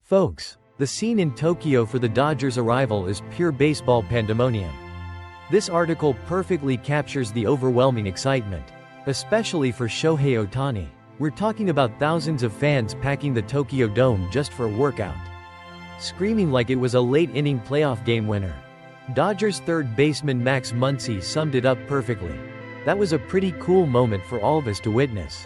Folks, the scene in Tokyo for the Dodgers' arrival is pure baseball pandemonium. This article perfectly captures the overwhelming excitement, especially for Shohei Ohtani. We're talking about thousands of fans packing the Tokyo Dome just for a workout, screaming like it was a late-inning playoff game winner. Dodgers third baseman Max Muncy summed it up perfectly. That was a pretty cool moment for all of us to witness.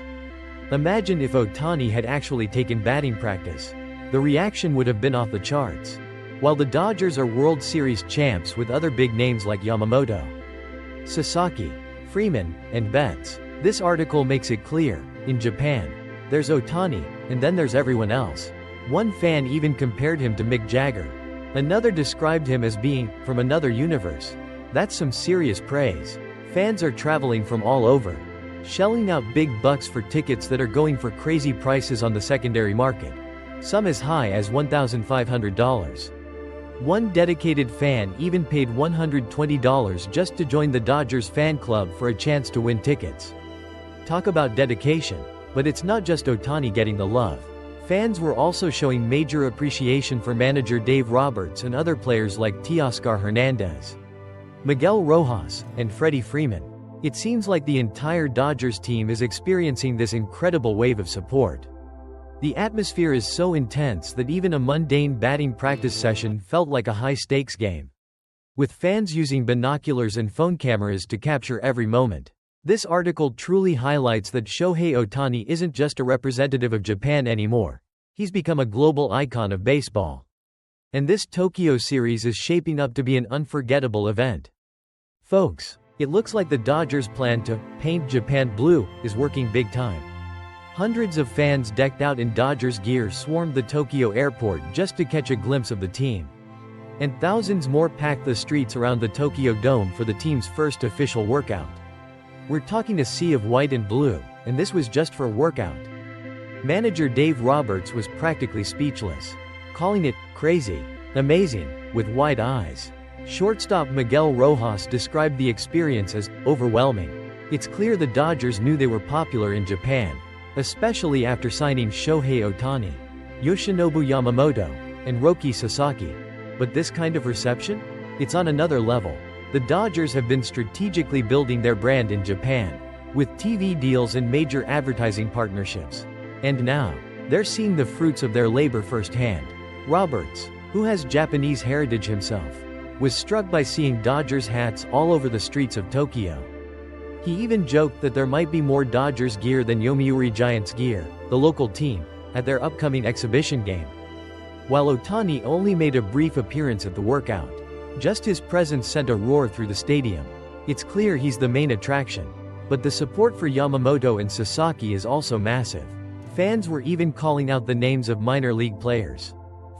Imagine if Ohtani had actually taken batting practice. The reaction would have been off the charts. While the Dodgers are World Series champs with other big names like Yamamoto, Sasaki, Freeman, and Betts, this article makes it clear, in Japan, there's Ohtani, and then there's everyone else. One fan even compared him to Mick Jagger. Another described him as being from another universe. That's some serious praise. Fans are traveling from all over, shelling out big bucks for tickets that are going for crazy prices on the secondary market, some as high as $1,500. One dedicated fan even paid $120 just to join the Dodgers fan club for a chance to win tickets. Talk about dedication. But it's not just Ohtani getting the love. Fans were also showing major appreciation for manager Dave Roberts and other players like Teoscar Hernández, Miguel Rojas, and Freddie Freeman. It seems like the entire Dodgers team is experiencing this incredible wave of support. The atmosphere is so intense that even a mundane batting practice session felt like a high-stakes game, with fans using binoculars and phone cameras to capture every moment. This article truly highlights that Shohei Ohtani isn't just a representative of Japan anymore. He's become a global icon of baseball. And this Tokyo series is shaping up to be an unforgettable event. Folks, it looks like the Dodgers' plan to paint Japan blue is working big time. Hundreds of fans decked out in Dodgers gear swarmed the Tokyo airport just to catch a glimpse of the team. And thousands more packed the streets around the Tokyo Dome for the team's first official workout. We're talking a sea of white and blue, and this was just for a workout. Manager Dave Roberts was practically speechless, calling it crazy, amazing, with wide eyes. Shortstop Miguel Rojas described the experience as overwhelming. It's clear the Dodgers knew they were popular in Japan, especially after signing Shohei Ohtani, Yoshinobu Yamamoto, and Roki Sasaki. But this kind of reception? It's on another level. The Dodgers have been strategically building their brand in Japan, with TV deals and major advertising partnerships. And now, they're seeing the fruits of their labor firsthand. Roberts, who has Japanese heritage himself, was struck by seeing Dodgers hats all over the streets of Tokyo. He even joked that there might be more Dodgers gear than Yomiuri Giants gear, the local team, at their upcoming exhibition game. While Ohtani only made a brief appearance at the workout, just his presence sent a roar through the stadium. It's clear he's the main attraction. But the support for Yamamoto and Sasaki is also massive. Fans were even calling out the names of minor league players.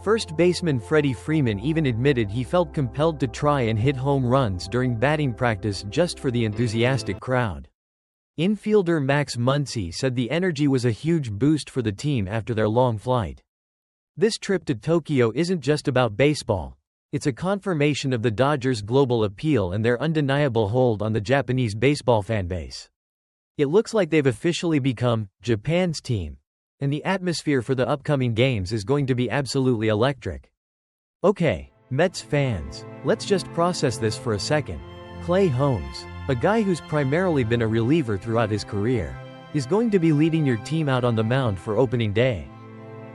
First baseman Freddie Freeman even admitted he felt compelled to try and hit home runs during batting practice just for the enthusiastic crowd. Infielder Max Muncy said the energy was a huge boost for the team after their long flight. This trip to Tokyo isn't just about baseball. It's a confirmation of the Dodgers' global appeal and their undeniable hold on the Japanese baseball fanbase. It looks like they've officially become Japan's team, and the atmosphere for the upcoming games is going to be absolutely electric. Okay, Mets fans, let's just process this for a second. Clay Holmes, a guy who's primarily been a reliever throughout his career, is going to be leading your team out on the mound for opening day.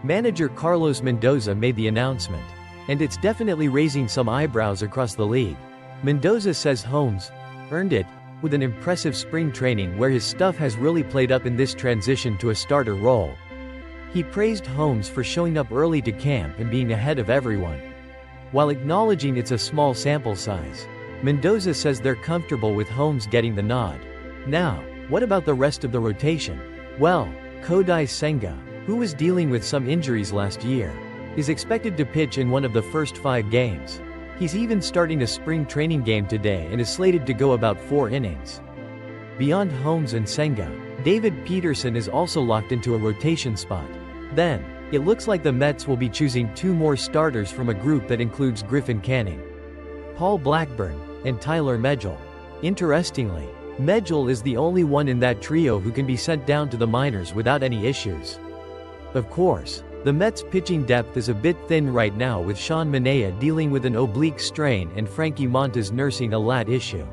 Manager Carlos Mendoza made the announcement, and it's definitely raising some eyebrows across the league. Mendoza says Holmes earned it with an impressive spring training where his stuff has really played up in this transition to a starter role. He praised Holmes for showing up early to camp and being ahead of everyone. While acknowledging it's a small sample size, Mendoza says they're comfortable with Holmes getting the nod. Now, what about the rest of the rotation? Well, Kodai Senga, who was dealing with some injuries last year, is expected to pitch in one of the first 5 games. He's even starting a spring training game today and is slated to go about 4 innings. Beyond Holmes and Senga, David Peterson is also locked into a rotation spot. Then, it looks like the Mets will be choosing 2 more starters from a group that includes Griffin Canning, Paul Blackburn, and Tyler Megill. Interestingly, Megill is the only one in that trio who can be sent down to the minors without any issues. Of course, The Mets' pitching depth is a bit thin right now, with Sean Mania dealing with an oblique strain and Frankie Montas nursing a lat issue.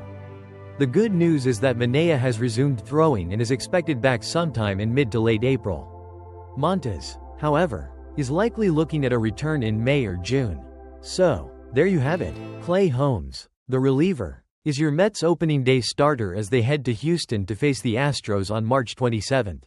The good news is that Mania has resumed throwing and is expected back sometime in mid to late April. Montas, however, is likely looking at a return in May or June. So, there you have it. Clay Holmes, the reliever, is your Mets opening day starter as they head to Houston to face the Astros on March 27.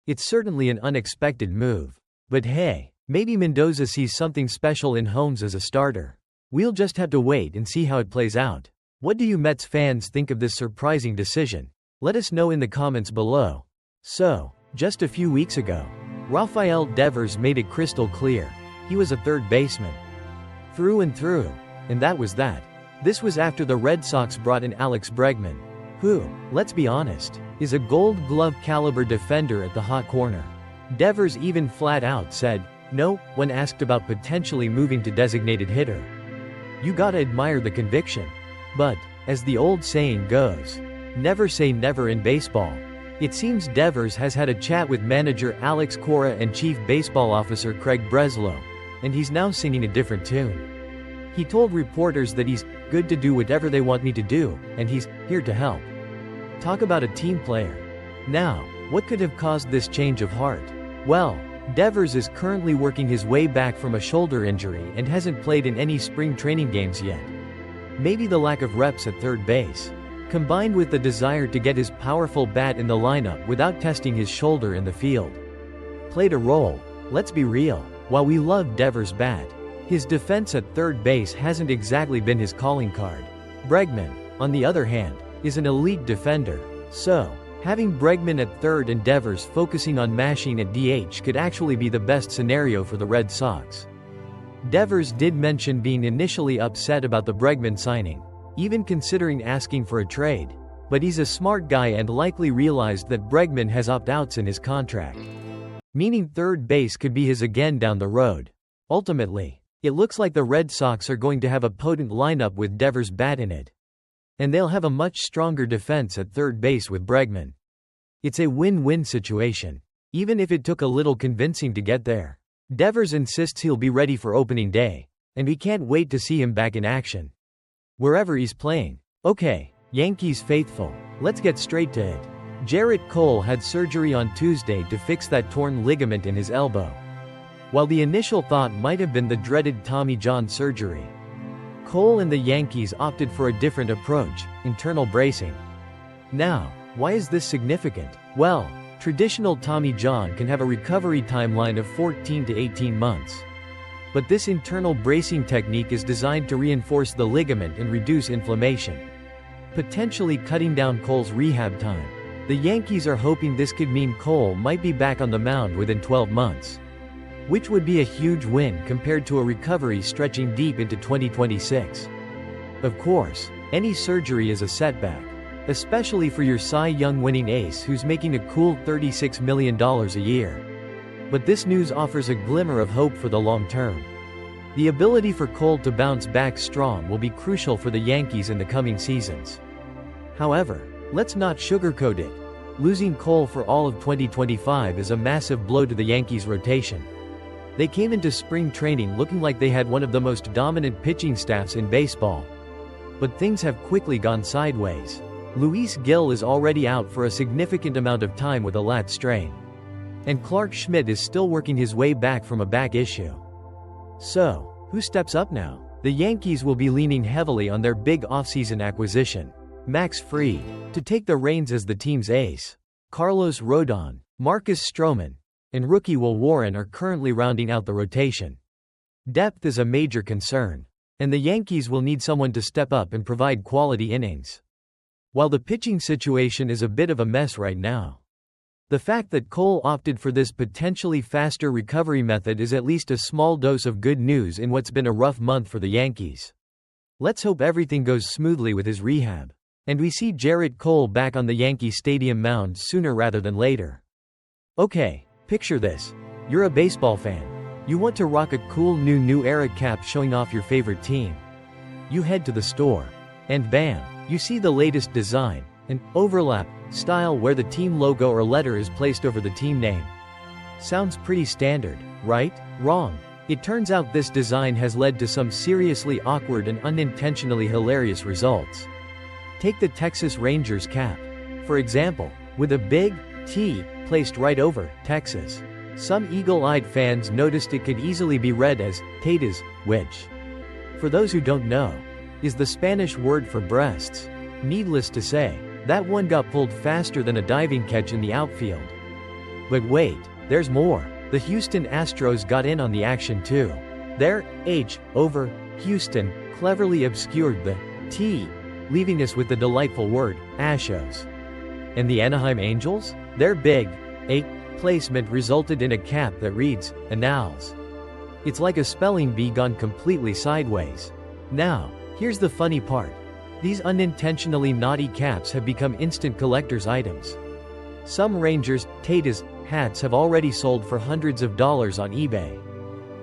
It's certainly an unexpected move. But hey, maybe Mendoza sees something special in Holmes as a starter. We'll just have to wait and see how it plays out. What do you Mets fans think of this surprising decision? Let us know in the comments below. So, just a few weeks ago, Rafael Devers made it crystal clear. He was a third baseman. Through and through. And that was that. This was after the Red Sox brought in Alex Bregman, who, let's be honest, is a Gold Glove caliber defender at the hot corner. Devers even flat out said no when asked about potentially moving to designated hitter. You gotta admire the conviction. But, as the old saying goes, never say never in baseball. It seems Devers has had a chat with manager Alex Cora and chief baseball officer Craig Breslow, and he's now singing a different tune. He told reporters that he's good to do whatever they want me to do, and he's here to help. Talk about a team player. Now, what could have caused this change of heart? Well, Devers is currently working his way back from a shoulder injury and hasn't played in any spring training games yet. Maybe the lack of reps at third base, combined with the desire to get his powerful bat in the lineup without testing his shoulder in the field, played a role. Let's be real, while we love Devers' bat, his defense at third base hasn't exactly been his calling card. Bregman, on the other hand, is an elite defender, so having Bregman at third and Devers focusing on mashing at DH could actually be the best scenario for the Red Sox. Devers did mention being initially upset about the Bregman signing, even considering asking for a trade. But he's a smart guy and likely realized that Bregman has opt-outs in his contract, meaning third base could be his again down the road. Ultimately, it looks like the Red Sox are going to have a potent lineup with Devers' bat in it. And they'll have a much stronger defense at third base with Bregman. It's a win-win situation, even if it took a little convincing to get there. Devers insists he'll be ready for opening day, and we can't wait to see him back in action, wherever he's playing. Okay, Yankees faithful, let's get straight to it. Gerrit Cole had surgery on Tuesday to fix that torn ligament in his elbow. While the initial thought might have been the dreaded Tommy John surgery, Cole and the Yankees opted for a different approach: internal bracing. Now, why is this significant? Well, traditional Tommy John can have a recovery timeline of 14 to 18 months. But this internal bracing technique is designed to reinforce the ligament and reduce inflammation, potentially cutting down Cole's rehab time. The Yankees are hoping this could mean Cole might be back on the mound within 12 months. Which would be a huge win compared to a recovery stretching deep into 2026. Of course, any surgery is a setback, especially for your Cy Young winning ace who's making a cool $36 million a year. But this news offers a glimmer of hope for the long term. The ability for Cole to bounce back strong will be crucial for the Yankees in the coming seasons. However, let's not sugarcoat it. Losing Cole for all of 2025 is a massive blow to the Yankees' rotation. They came into spring training looking like they had one of the most dominant pitching staffs in baseball. But things have quickly gone sideways. Luis Gil is already out for a significant amount of time with a lat strain. And Clark Schmidt is still working his way back from a back issue. So, who steps up now? The Yankees will be leaning heavily on their big offseason acquisition, Max Fried, to take the reins as the team's ace. Carlos Rodon, Marcus Stroman, and rookie Will Warren are currently rounding out the rotation. Depth is a major concern, and the Yankees will need someone to step up and provide quality innings. While the pitching situation is a bit of a mess right now, the fact that Cole opted for this potentially faster recovery method is at least a small dose of good news in what's been a rough month for the Yankees. Let's hope everything goes smoothly with his rehab, and we see Gerrit Cole back on the Yankee Stadium mound sooner rather than later. Okay. Picture this. You're a baseball fan. You want to rock a cool new era cap showing off your favorite team. You head to the store, and bam, you see the latest design, an overlap style where the team logo or letter is placed over the team name. Sounds pretty standard, right? Wrong. It turns out this design has led to some seriously awkward and unintentionally hilarious results. Take the Texas Rangers cap, for example, with a big T placed right over Texas. Some eagle-eyed fans noticed it could easily be read as tetas, which, for those who don't know, is the Spanish word for breasts. Needless to say, that one got pulled faster than a diving catch in the outfield. But wait, there's more. The Houston Astros got in on the action too. Their H over Houston cleverly obscured the T, leaving us with the delightful word Ashos. And the Anaheim Angels? Their big A placement resulted in a cap that reads Annals. It's like a spelling bee gone completely sideways. Now, here's the funny part. These unintentionally naughty caps have become instant collector's items. Some Rangers, tetas, hats have already sold for hundreds of dollars on eBay,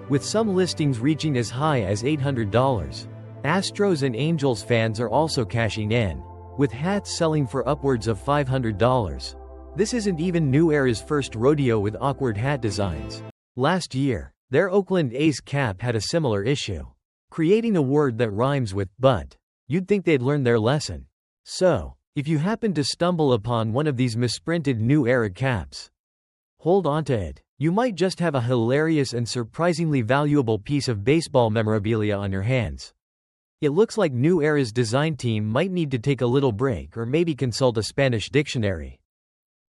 with some listings reaching as high as $800. Astros and Angels fans are also cashing in, with hats selling for upwards of $500. This isn't even New Era's first rodeo with awkward hat designs. Last year, their Oakland A's cap had a similar issue, creating a word that rhymes with but. You'd think they'd learned their lesson. So, if you happen to stumble upon one of these misprinted New Era caps, hold on to it. You might just have a hilarious and surprisingly valuable piece of baseball memorabilia on your hands. It looks like New Era's design team might need to take a little break or maybe consult a Spanish dictionary.